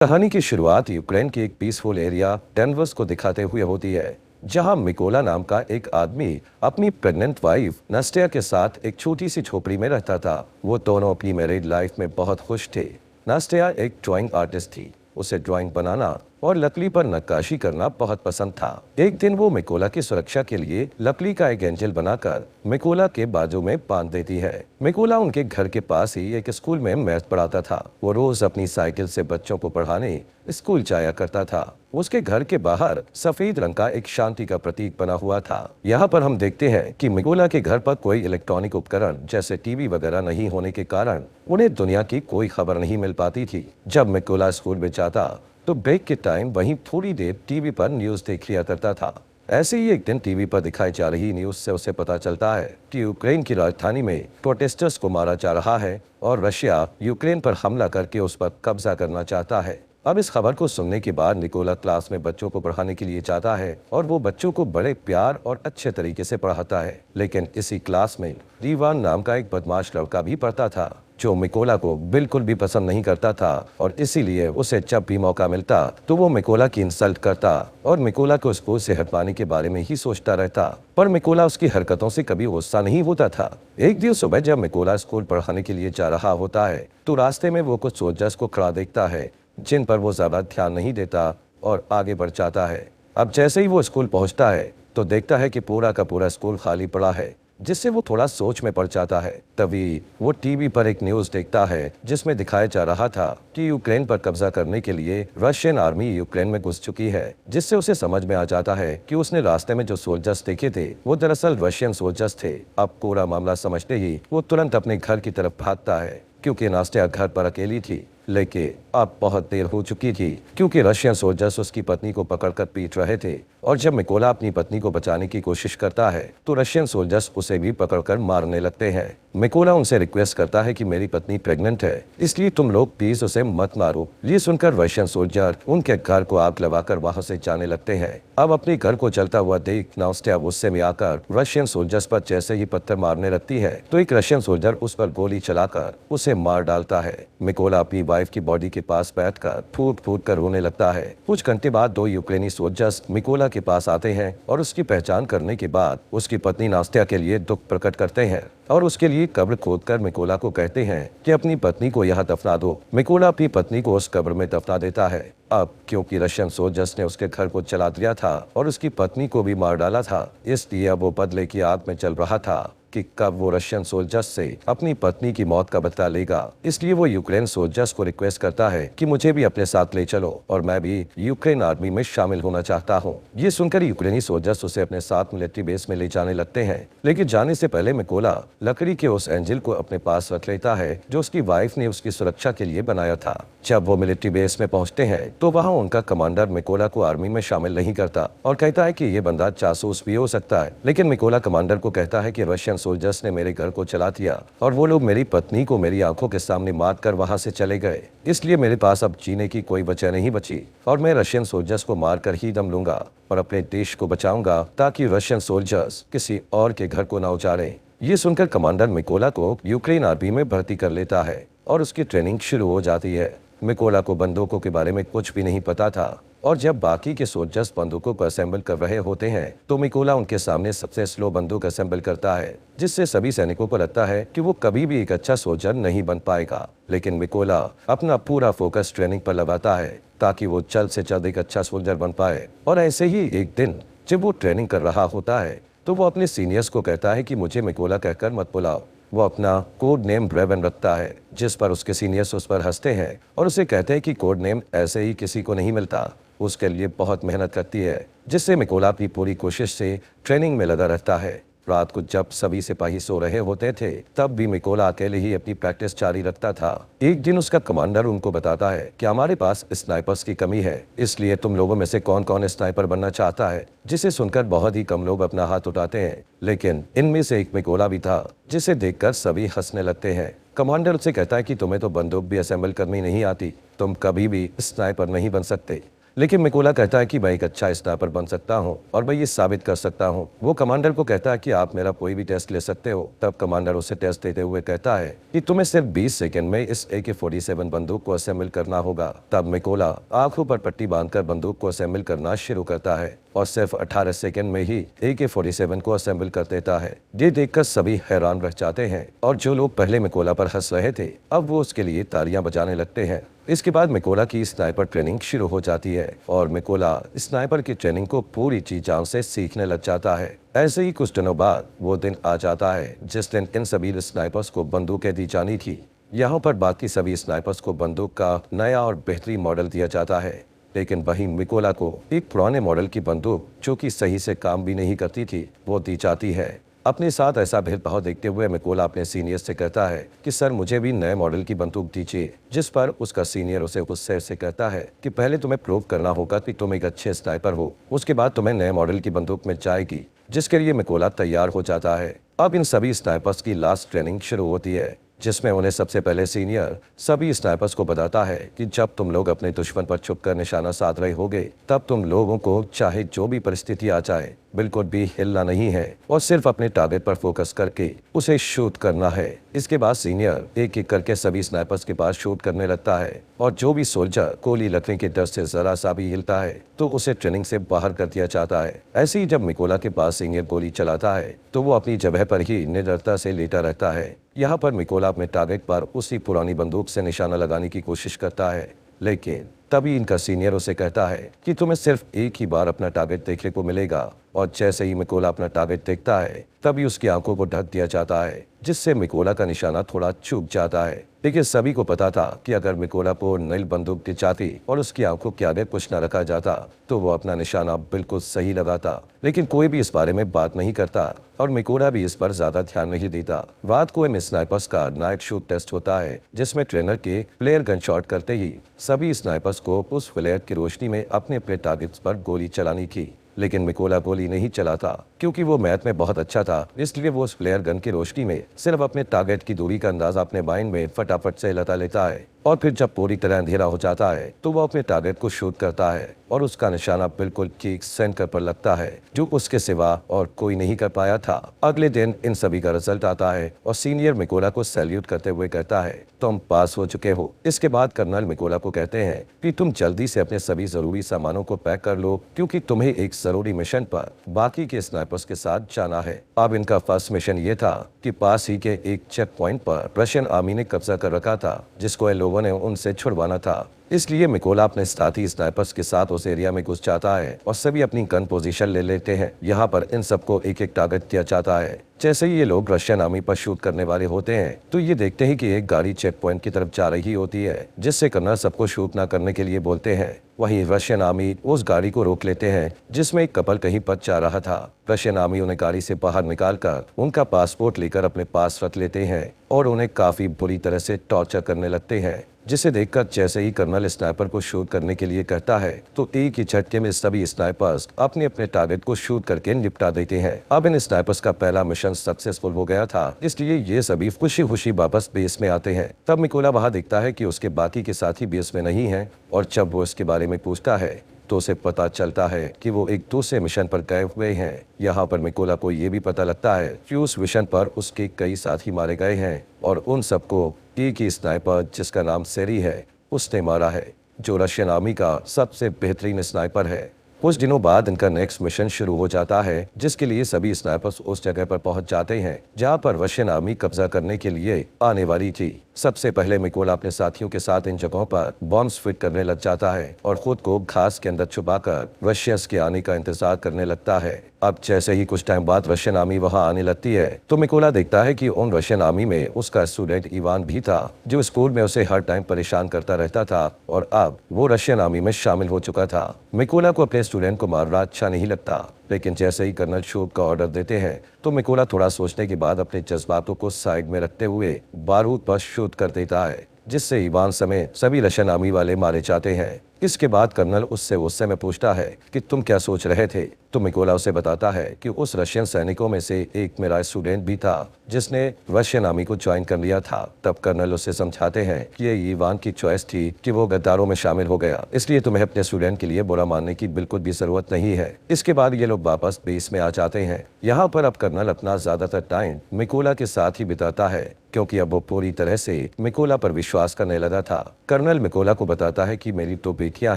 कहानी की शुरुआत यूक्रेन के एक पीसफुल एरिया डेनवर्स को दिखाते हुए होती है, जहां मिकोला नाम का एक आदमी अपनी प्रेग्नेंट वाइफ नस्टिया के साथ एक छोटी सी झोपड़ी में रहता था। वो दोनों अपनी मैरिड लाइफ में बहुत खुश थे। नस्टिया एक ड्राइंग आर्टिस्ट थी। उसे ड्राइंग बनाना और लकड़ी पर नक्काशी करना बहुत पसंद था। एक दिन वो मिकोला की सुरक्षा के लिए लकड़ी का एक एंजल बनाकर मिकोला के बाजू में बांध देती है। मिकोला उनके घर के पास ही एक स्कूल में मैथ पढ़ाता था। वो रोज अपनी साइकिल से बच्चों को पढ़ाने स्कूल जाया करता था। उसके घर के बाहर सफेद रंग का एक शांति का प्रतीक बना हुआ था। यहाँ पर हम देखते हैं कि मिकोला के घर पर कोई इलेक्ट्रॉनिक उपकरण जैसे टीवी वगैरह नहीं होने के कारण उन्हें दुनिया की कोई खबर नहीं मिल पाती थी। जब मिकोला स्कूल में जाता तो ब्रेक के टाइम वहीं थोड़ी देर टीवी पर न्यूज देख लिया करता था। ऐसे ही एक दिन टीवी पर दिखाई जा रही न्यूज से उसे पता चलता है कि यूक्रेन की राजधानी में प्रोटेस्टर्स को मारा जा रहा है और रशिया यूक्रेन पर हमला करके उस पर कब्जा करना चाहता है। अब इस खबर को सुनने के बाद निकोला क्लास में बच्चों को पढ़ाने के लिए जाता है और वो बच्चों को बड़े प्यार और अच्छे तरीके से पढ़ाता है। लेकिन इसी क्लास में रीवान नाम का एक बदमाश लड़का भी पढ़ता था, जो मिकोला को बिल्कुल भी पसंद नहीं करता था और इसीलिए उसे जब भी मौका मिलता तो वो मिकोला की इंसल्ट करता और मिकोला को स्कूल से हटवाने के बारे में ही सोचता रहता। पर मिकोला उसकी हरकतों से कभी गुस्सा नहीं होता था। एक दिन सुबह जब मिकोला स्कूल पढ़ाने के लिए जा रहा होता है तो रास्ते में वो कुछ सोल्जर्स को खड़ा देखता है, जिन पर वो ज्यादा ध्यान नहीं देता और आगे बढ़ जाता है। अब जैसे ही वो स्कूल पहुंचता है तो देखता है कि पूरा का पूरा स्कूल खाली पड़ा है, जिससे वो थोड़ा सोच में पड़ जाता है। तभी वो टीवी पर एक न्यूज देखता है जिसमें दिखाया जा रहा था कि यूक्रेन पर कब्जा करने के लिए रशियन आर्मी यूक्रेन में घुस चुकी है, जिससे उसे समझ में आ जाता है कि उसने रास्ते में जो सोल्जर्स देखे थे वो दरअसल रशियन सोल्जर्स थे। अब पूरा मामला समझते ही वो तुरंत अपने घर की तरफ भागता है, क्योंकि नास्टिया घर पर अकेली थी। लेकिन अब बहुत देर हो चुकी थी, क्योंकि रशियन सोल्जर्स उसकी पत्नी को पकड़कर पीट रहे थे। और जब मिकोला अपनी पत्नी को बचाने की कोशिश करता है तो रशियन सोल्जर्स उसे भी पकड़कर मारने लगते हैं। मिकोला उनसे रिक्वेस्ट करता है कि मेरी पत्नी प्रेग्नेंट है, इसलिए तुम लोग प्लीज उसे मत मारो। ये सुनकर रशियन सोल्जर उनके घर को आग लगाकर वहां से जाने लगते हैं। अब अपने घर को जलता हुआ देख नास्टिया गुस्से में आकर रशियन सोल्जर्स पर जैसे ही पत्थर मारने लगती है तो एक रशियन सोल्जर उस पर गोली चलाकर उसे मार डालता है। मिकोला अपनी वाइफ की बॉडी के पास बैठकर फूट फूट कर रोने लगता है। कुछ घंटे बाद 2 यूक्रेनी सोल्जर्स मिकोला के पास आते हैं और उसकी पहचान करने के बाद उसकी पत्नी नास्टिया के लिए दुख प्रकट करते हैं और उसके लिए कब्र खोदकर मिकोला को कहते हैं कि अपनी पत्नी को यहाँ दफना दो। मिकोला अपनी पत्नी को उस कब्र में दफना देता है। अब क्योंकि रशियन सोल्जर्स ने उसके घर को जला दिया था और उसकी पत्नी को भी मार डाला था, इसलिए अब वो बदले की आग में चल रहा था कि कब वो रशियन सोल्जर्स से अपनी पत्नी की मौत का बदला लेगा। इसलिए वो यूक्रेन सोल्जर्स को रिक्वेस्ट करता है कि मुझे भी अपने साथ ले चलो और मैं भी यूक्रेन आर्मी में शामिल होना चाहता हूँ। ये सुनकर यूक्रेनी सोल्जर्स उसे अपने साथ मिलिट्री बेस में ले जाने लगते हैं, लेकिन जाने से पहले मिकोला लकड़ी के उस एंजल को अपने पास रख लेता है जो उसकी वाइफ ने उसकी सुरक्षा के लिए बनाया था। जब वो मिलिट्री बेस में पहुंचते हैं तो वहाँ उनका कमांडर मिकोला को आर्मी में शामिल नहीं करता और कहता है कि ये बंदा जासूस भी हो सकता है। लेकिन मिकोला कमांडर को कहता है कि रशियन सोल्जर्स ने मेरे घर को चला दिया और वो लोग मेरी पत्नी को मेरी आंखों के सामने मार कर वहाँ से चले गए, इसलिए मेरे पास अब जीने की कोई वजह नहीं बची और मैं रशियन सोल्जर्स को मार कर ही दम लूंगा और अपने देश को बचाऊंगा ताकि रशियन सोल्जर्स किसी और के घर को न उजाड़ें। ये सुनकर कमांडर मिकोला को यूक्रेन आर्मी में भर्ती कर लेता है और उसकी ट्रेनिंग शुरू हो जाती है। मिकोला को बंदूकों के बारे में कुछ भी नहीं पता था और जब बाकी के सोल्जर्स बंदूकों को असेंबल कर रहे होते हैं तो मिकोला उनके सामने सबसे स्लो बंदूक असेंबल करता है, जिससे सभी सैनिकों को लगता है कि वो कभी भी एक अच्छा सोल्जर नहीं बन पाएगा। लेकिन मिकोला अपना पूरा फोकस ट्रेनिंग पर लगाता है ताकि वो जल्द से जल्द एक अच्छा सोल्जर बन पाए। और ऐसे ही एक दिन जब वो ट्रेनिंग कर रहा होता है तो वो अपने सीनियर्स को कहता है कि मुझे मिकोला कहकर मत बुलाओ। वो अपना कोड नेम ड्रेवन रखता है, जिस पर उसके सीनियर्स उस पर हंसते हैं और उसे कहते हैं कि कोड नेम ऐसे ही किसी को नहीं मिलता, उसके लिए बहुत मेहनत करती है, जिससे मिकोला अपनी पूरी कोशिश से ट्रेनिंग में लगा रहता है। रात को जब सभी सिपाही सो रहे होते थे तब भी मिकोला अकेले ही अपनी प्रैक्टिस जारी रखता था। एक दिन उसका कमांडर उनको बताता है कि हमारे पास स्नाइपर्स की कमी है, इसलिए तुम लोगों में से कौन कौन स्नाइपर बनना चाहता है, जिसे सुनकर बहुत ही कम लोग अपना हाथ उठाते हैं। लेकिन इनमें से एक मिकोला भी था, जिसे देखकर सभी हंसने लगते हैं। कमांडर उससे कहता है कि तुम्हें तो बंदूक भी असेंबल करनी नहीं आती, तुम कभी भी स्नाइपर नहीं बन सकते। लेकिन मिकोला कहता है कि मैं एक अच्छा स्नाइपर बन सकता हूं और मैं ये साबित कर सकता हूं। वो कमांडर को कहता है कि आप मेरा कोई भी टेस्ट ले सकते हो। तब कमांडर उसे टेस्ट देते हुए कहता है कि तुम्हें सिर्फ 20 सेकंड में इस AK-47 बंदूक को असेंबल करना होगा। तब मिकोला आंखों पर पट्टी बांधकर बंदूक को असेंबल करना शुरू करता है और सिर्फ 18 सेकंड में ही AK-47 को असेंबल कर देता है। ये देखकर सभी हैरान रह जाते हैं और जो लोग पहले मिकोला पर हंस रहे थे अब वो उसके लिए तालियां बजाने लगते हैं। इसके बाद मिकोला की स्नाइपर ट्रेनिंग शुरू हो जाती है और मिकोला स्नाइपर की ट्रेनिंग को पूरी जी जान से सीखने लग जाता है। ऐसे ही कुछ दिनों बाद वो दिन आ जाता है जिस दिन इन सभी स्नाइपर्स को बंदूकें दी जानी थी। यहाँ पर बाकी सभी स्नाइपर्स को बंदूक का नया और बेहतरीन मॉडल दिया जाता है, लेकिन वहीं मिकोला को एक पुराने मॉडल की बंदूक जो कि सही से काम भी नहीं करती थी वो दी जाती है। अपने साथ ऐसा भेदभाव देखते हुए मिकोला अपने सीनियर से कहता है कि सर मुझे भी नए मॉडल की बंदूक दीजिए, जिस पर उसका सीनियर उसे गुस्से से कहता है कि पहले तुम्हें प्रूव करना होगा कि तुम एक अच्छे स्नाइपर हो, उसके बाद तुम्हें नए मॉडल की बंदूक मिल जाएगी, जिसके लिए मिकोला तैयार हो जाता है। अब इन सभी स्नाइपर्स की लास्ट ट्रेनिंग शुरू होती है जिसमें उन्हें सबसे पहले सीनियर सभी स्नाइपर्स को बताता है कि जब तुम लोग अपने दुश्मन पर छुपकर निशाना साध रहे होगे तब तुम लोगों को चाहे जो भी परिस्थिति आ जाए बिल्कुल भी हिलना नहीं है और सिर्फ अपने टारगेट पर फोकस करके उसे शूट करना है। इसके बाद सीनियर एक एक करके सभी स्नाइपर्स के पास शूट करने लगता है और जो भी सोल्जर गोली लगने के डर से जरा सा भी हिलता है तो उसे ट्रेनिंग से बाहर कर दिया जाता है। ऐसे ही जब मिकोला के पास सीनियर गोली चलाता है तो वो अपनी जगह पर ही निडरता से लेटा रहता है। यहाँ पर मिकोला अपने टारगेट पर उसी पुरानी बंदूक से निशाना लगाने की कोशिश करता है, लेकिन तभी इनका सीनियर उसे कहता है कि तुम्हें सिर्फ एक ही बार अपना टारगेट देखने को मिलेगा और जैसे ही मिकोला अपना टारगेट देखता है तभी उसकी आंखों को ढक दिया जाता है, जिससे मिकोला का निशाना थोड़ा चूक जाता है। लेकिन सभी को पता था कि अगर मिकोला को नई बंदूक दी जाती और उसकी आंखों के आगे कुछ न रखा जाता तो वो अपना निशाना बिल्कुल सही लगाता, लेकिन कोई भी इस बारे में बात नहीं करता और मिकोला भी इस पर ज्यादा ध्यान नहीं देता। रात को इन स्नाइपर्स का नाइट शूट टेस्ट होता है जिसमें ट्रेनर के प्लेयर गन शॉट करते ही सभी स्नाइपर्स को उस फ्लेयर की रोशनी में अपने अपने टारगेट्स पर गोली चलानी थी, लेकिन मिकोला गोली नहीं चलाता क्योंकि वो मैथ में बहुत अच्छा था। इसलिए वो उस फ्लेयर गन की रोशनी में सिर्फ अपने टारगेट की दूरी का अंदाजा अपने माइंड में फटाफट से लगा लेता है और फिर जब पूरी तरह अंधेरा हो जाता है तो वो अपने टारगेट को शूट करता है और उसका निशाना बिल्कुल ठीक सेंटर पर लगता है, जो उसके सिवा और कोई नहीं कर पाया था। अगले दिन इन सभी का रिजल्ट आता है और सीनियर मिकोला को सैल्यूट करते हुए कहता है तुम पास हो चुके हो। इसके बाद कर्नल मिकोला को कहते हैं कि तुम जल्दी से अपने सभी जरूरी सामानों को पैक कर लो क्योंकि तुम्हें एक जरूरी मिशन पर बाकी के स्नाइपर्स के साथ जाना है। अब इनका फर्स्ट मिशन ये था कि पास ही के एक चेक पॉइंट पर रशियन आर्मी ने कब्जा कर रखा था जिसको लोगों ने उनसे छुड़वाना था। इसलिए मिकोला अपने साथी स्नाइपर्स के साथ उस एरिया में घुस जाता है और सभी अपनी गन पोजीशन ले लेते हैं। यहाँ पर इन सबको एक एक टारगेट दिया जाता है। जैसे ही ये लोग रशियन आर्मी पर शूट करने वाले होते हैं तो ये देखते हैं कि एक गाड़ी चेक पॉइंट की तरफ जा रही होती है, जिससे कर्नल सबको शूट ना करने के लिए बोलते हैं। वहीं रशियन आर्मी उस गाड़ी को रोक लेते हैं जिसमें एक कपल कहीं पर जा रहा था। रशियन आर्मी उन्हें गाड़ी से बाहर निकालकर उनका पासपोर्ट लेकर अपने पास रख लेते हैं और उन्हें काफी बुरी तरह से टॉर्चर करने लगते हैं, जिसे देखकर जैसे ही कर्नल स्नाइपर को शूट करने के लिए कहता है तो एक ही झटके में सभी स्नाइपर्स अपने अपने टारगेट को शूट करके निपटा देते हैं। अब इन स्नाइपर्स का पहला मिशन सक्सेसफुल हो गया था, इसलिए ये सभी खुशी खुशी वापस बेस में आते हैं। तब मिकोला वहां देखता है कि उसके बाकी के साथी बेस में नहीं हैं और जब वो इसके बारे में पूछता है तो उसे पता चलता है कि वो एक दूसरे मिशन पर गए हुए हैं। यहाँ पर मिकोला को ये भी पता लगता है कि उस मिशन पर उसके कई साथी मारे गए हैं और उन सबको एक ही स्नाइपर जिसका नाम सेरी है उसने मारा है, जो रशियन आर्मी का सबसे बेहतरीन स्नाइपर है। कुछ दिनों बाद इनका नेक्स्ट मिशन शुरू हो जाता है जिसके लिए सभी स्नाइपर्स उस जगह पर पहुंच जाते हैं जहां पर रशियन आर्मी कब्जा करने के लिए आने वाली थी। सबसे पहले मिकोला अपने साथियों के साथ इन जगहों पर बॉम्ब्स फिट करने लग जाता है और खुद को घास के अंदर छुपाकर रशियंस के आने का इंतजार करने लगता है। अब जैसे ही कुछ टाइम बाद रशियन आर्मी वहां आने लगती है तो मिकोला देखता है कि उन रशियन आर्मी में उसका स्टूडेंट इवान भी था, जो स्कूल में उसे हर टाइम परेशान करता रहता था और अब वो रशियन आर्मी में शामिल हो चुका था। मिकोला को अपने स्टूडेंट को मारना अच्छा नहीं लगता, लेकिन जैसे ही कर्नल शूट का ऑर्डर देते हैं तो मिकोला थोड़ा सोचने के बाद अपने जज्बातों को साइड में रखते हुए बारूद पर शूट कर देता है, जिससे इवान समेत सभी रशियन आर्मी वाले मारे जाते हैं। इसके बाद कर्नल उससे गुस्से में पूछता है कि तुम क्या सोच रहे थे। तो मिकोला उसे बताता है कि उस रशियन सैनिकों में से एक मेरा स्टूडेंट भी था जिसने रशियन आर्मी को ज्वाइन कर लिया था। तब कर्नल उसे समझाते हैं कि ये इवान की चॉइस थी कि वो गद्दारों में शामिल हो गया, इसलिए तुम्हें अपने स्टूडेंट के लिए बुरा मानने की बिल्कुल भी जरूरत नहीं है। इसके बाद ये लोग वापस बेस में आ जाते हैं। यहाँ पर अब कर्नल अपना ज्यादातर टाइम मिकोला के साथ ही बिताता है क्योंकि अब वो पूरी तरह से मिकोला पर विश्वास करने लगा था। कर्नल मिकोला को बताता है कि मेरी 2 बेटियां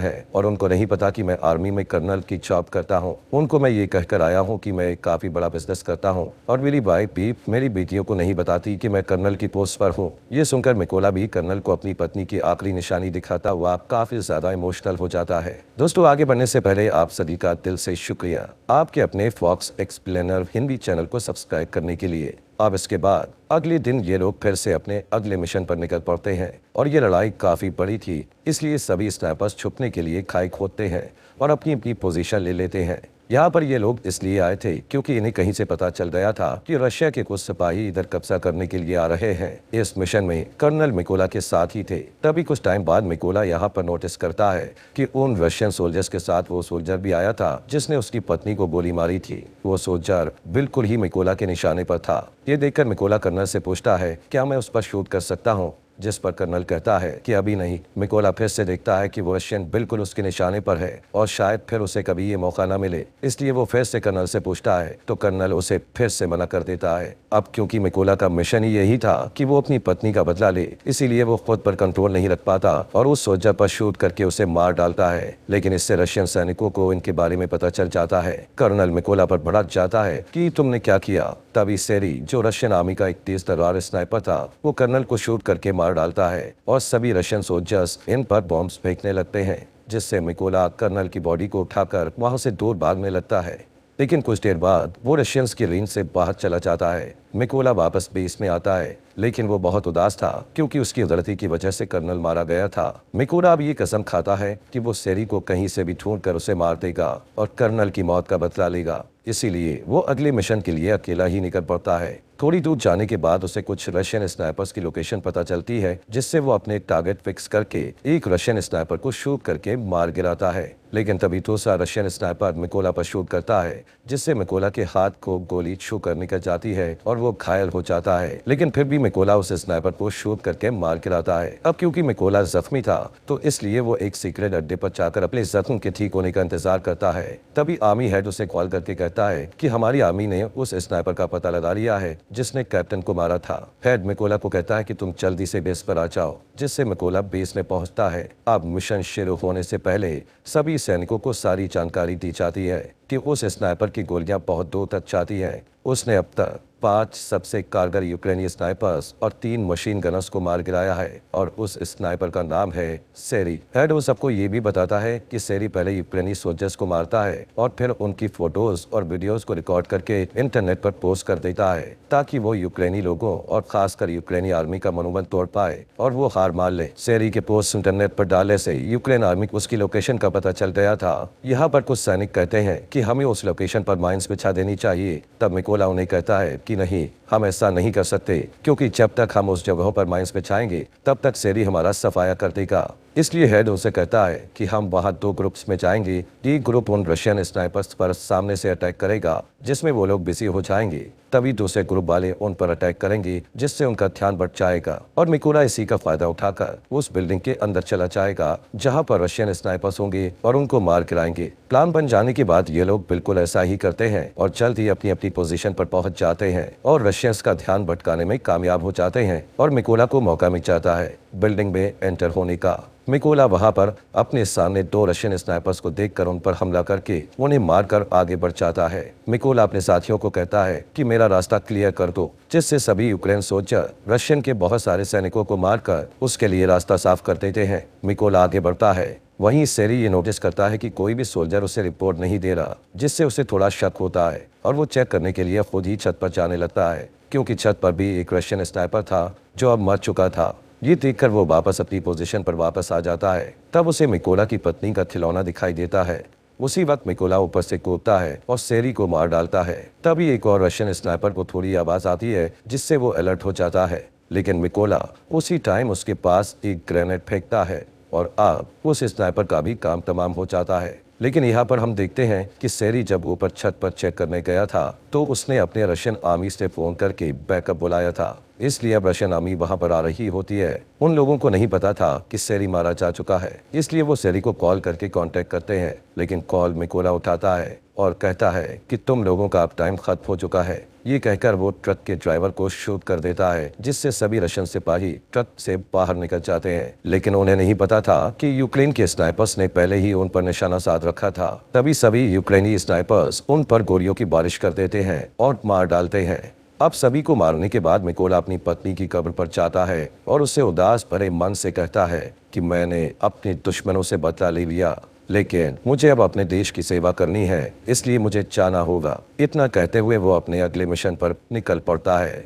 हैं और उनको नहीं पता कि मैं आर्मी में कर्नल की जॉब करता हूं। उनको मैं ये कहकर आया हूं कि मैं काफी बड़ा बिजनेस करता हूं और मेरी वाइफ भी मेरी बेटियों को नहीं बताती कि मैं कर्नल की पोस्ट पर हूं। ये सुनकर मिकोला भी कर्नल को अपनी पत्नी की आखिरी निशानी दिखाता हुआ काफी ज्यादा इमोशनल हो जाता है। दोस्तों, आगे बढ़ने से पहले आप सभी का दिल से शुक्रिया आपके अपने फॉक्स एक्सप्लेनर हिंदी चैनल को सब्सक्राइब करने के लिए। अब इसके बाद अगले दिन ये लोग फिर से अपने अगले मिशन पर निकल पड़ते हैं और ये लड़ाई काफी बड़ी थी, इसलिए सभी स्नाइपर्स छुपने के लिए खाई खोदते हैं और अपनी अपनी पोजीशन ले लेते हैं। यहाँ पर ये लोग इसलिए आए थे क्योंकि इन्हें कहीं से पता चल गया था कि रशिया के कुछ सिपाही इधर कब्जा करने के लिए आ रहे हैं। इस मिशन में कर्नल मिकोला के साथ ही थे। तभी कुछ टाइम बाद मिकोला यहाँ पर नोटिस करता है कि उन रशियन सोल्जर्स के साथ वो सोल्जर भी आया था जिसने उसकी पत्नी को गोली मारी थी। वो सोल्जर बिल्कुल ही मिकोला के निशाने पर था। ये देखकर मिकोला कर्नल से पूछता है क्या मैं उस पर शूट कर सकता हूँ, जिस पर कर्नल कहता है कि अभी नहीं। मिकोला फिर से देखता है कि वो रशियन बिल्कुल उसके निशाने पर है और शायद फिर उसे कभी ये मौका न मिले, इसलिए वो फिर से कर्नल से पूछता है तो कर्नल उसे फिर से मना कर देता है। अब क्योंकि मिकोला का मिशन ही यही था कि वो अपनी पत्नी का बदला ले, इसीलिए वो खुद पर कंट्रोल नहीं रख पाता और उस सोल्जर पर शूट करके उसे मार डालता है। लेकिन इससे रशियन सैनिकों को इनके बारे में पता चल जाता है। कर्नल मिकोला पर भड़क जाता है कि तुमने क्या किया। तभी सेरी, जो रशियन आर्मी का एक तेज तलवार स्नाइपर था, वो कर्नल को शूट करके मार डालता है और सभी रशियन सोल्जर्स इन पर बॉम्ब्स फेंकने लगते हैं, जिससे मिकोला कर्नल की बॉडी को उठाकर वहां से दूर भागने लगता है। लेकिन कुछ देर बाद वो रशियंस की रेंज से बाहर चला जाता है। मिकोला वापस बेस में आता है, लेकिन वो बहुत उदास था क्योंकि उसकी गलती की वजह से कर्नल मारा गया था। मिकोला अब ये कसम खाता है कि वो सेरी को कहीं से भी ढूंढकर उसे मार देगा और कर्नल की मौत का बदला लेगा। इसीलिए वो अगले मिशन के लिए अकेला ही निकल पड़ता है। थोड़ी दूर जाने के बाद उसे कुछ रशियन स्नाइपर्स की लोकेशन पता चलती है, जिससे वो अपने टारगेट फिक्स करके एक रशियन स्नाइपर को शूट करके मार गिराता है। लेकिन तभी दूसरा रशियन स्नाइपर मिकोला पर शूट करता है, जिससे मिकोला के हाथ को गोली छू कर निकल जाती है और वो घायल हो जाता है। लेकिन फिर भी मिकोला उस स्नाइपर को शूट करके मार गिराता है। अब क्योंकि मिकोला जख्मी था तो इसलिए वो एक सीक्रेट अड्डे पर जाकर अपने जख्म के ठीक होने का इंतजार करता है। तभी आर्मी हेड उसे कॉल करके कहता है कि हमारी आर्मी ने उस स्नाइपर का पता लगा लिया है जिसने कैप्टन को मारा था। हेड मिकोला को कहता है कि तुम जल्दी से बेस पर आ जाओ, जिससे मिकोला बेस में पहुंचता है। अब मिशन शुरू होने से पहले सभी सैनिकों को सारी जानकारी दी जाती है कि उस स्नाइपर की गोलियां बहुत दूर तक जाती हैं। उसने अब तक 5 सबसे कारगर यूक्रेनी स्नाइपर्स और 3 मशीन गनर्स को मार गिराया है और उस स्नाइपर का नाम है सेरी। हेड वो सबको ये भी बताता है कि सेरी पहले यूक्रेनी सोल्जर्स को मारता है और फिर उनकी फोटोज और वीडियोस को रिकॉर्ड करके इंटरनेट पर पोस्ट कर देता है, ताकि वो यूक्रेनी लोगों और खासकर यूक्रेनी आर्मी का मनोबल तोड़ पाए और वो हार मान ले। सेरी के पोस्ट इंटरनेट पर डालने से यूक्रेन आर्मी को उसकी लोकेशन का पता चल गया था। यहाँ पर कुछ सैनिक कहते हैं कि हमें उस लोकेशन पर माइंस बिछा देनी चाहिए। तब मिकोला उन्हें कहता है कि नहीं, हम ऐसा नहीं कर सकते, क्योंकि जब तक हम उस जगहों पर माइंस बिछाएंगे तब तक सेरी हमारा सफाया कर देगा। इसलिए हेड उनसे कहता है कि हम वहां 2 ग्रुप्स में जाएंगे। एक ग्रुप उन रशियन स्नाइपर्स पर सामने से अटैक करेगा, जिसमें वो लोग बिजी हो जाएंगे। तभी दूसरे ग्रुप वाले उन पर अटैक करेंगे, जिससे उनका ध्यान बढ़ जाएगा और मिकोला इसी का फायदा उठाकर उस बिल्डिंग के अंदर चला जाएगा जहां पर रशियन स्नाइपर्स होंगे और उनको मार गिराएंगे। प्लान बन जाने के बाद ये लोग बिल्कुल ऐसा ही करते हैं और जल्द ही अपनी अपनी पोजीशन पर पहुंच जाते हैं और रशियंस का ध्यान भटकाने में कामयाब हो जाते हैं और मिकोला को मौका मिल जाता है बिल्डिंग में एंटर होने का। मिकोला वहां पर अपने सामने 2 रशियन स्नाइपर्स को देखकर उन पर हमला करके उन्हें मारकर आगे बढ़ जाता है। मिकोला अपने साथियों को कहता है कि मेरा रास्ता क्लियर कर दो, जिससे सभी यूक्रेन सोल्जर रशियन के बहुत सारे सैनिकों को मारकर उसके लिए रास्ता साफ कर देते हैं। मिकोला आगे बढ़ता है। वहीं सेरी ये नोटिस करता है कि कोई भी सोल्जर उसे रिपोर्ट नहीं दे रहा, जिससे उसे थोड़ा शक होता है और वो चेक करने के लिए खुद ही छत पर जाने लगता है, क्योंकि छत पर भी एक रशियन स्नाइपर था जो अब मर चुका था। ये देखकर वो वापस अपनी पोजीशन पर वापस आ जाता है। तब उसे मिकोला की पत्नी का खिलौना दिखाई देता है। उसी वक्त मिकोला ऊपर से कूदता है और सेरी को मार डालता है। तभी एक और रशियन स्नाइपर को थोड़ी आवाज आती है, जिससे वो अलर्ट हो जाता है। लेकिन मिकोला उसी टाइम उसके पास एक ग्रेनेड फेंकता है और अब उस स्नाइपर का भी काम तमाम हो जाता है। लेकिन यहाँ पर हम देखते हैं कि सेरी जब ऊपर छत पर चेक करने गया था तो उसने अपने रशियन आर्मी से फोन करके बैकअप बुलाया था, इसलिए अब रशियन आर्मी वहां पर आ रही होती है। उन लोगों को नहीं पता था कि सेरी मारा जा चुका है, इसलिए वो सेरी को कॉल करके कांटेक्ट करते हैं, लेकिन कॉल मिकोला उठाता है और कहता है कि तुम लोगों का अब टाइम खत्म हो चुका है। ये कहकर वो ट्रक के ड्राइवर को शूट कर देता है, जिससे सभी रशियन सिपाही ट्रक से बाहर निकल जाते हैं। लेकिन उन्हें नहीं पता था कि यूक्रेन के स्नाइपर्स ने पहले ही उन पर निशाना साध रखा था। तभी सभी यूक्रेनी स्नाइपर्स उन पर गोलियों की बारिश कर देते हैं और मार डालते हैं। अब सभी को मारने के बाद मिकोला अपनी पत्नी की कब्र पर जाता है और उससे उदास भरे मन से कहता है कि मैंने अपने दुश्मनों से बदला ले लिया, लेकिन मुझे अब अपने देश की सेवा करनी है, इसलिए मुझे जाना होगा। इतना कहते हुए वो अपने अगले मिशन पर निकल पड़ता है।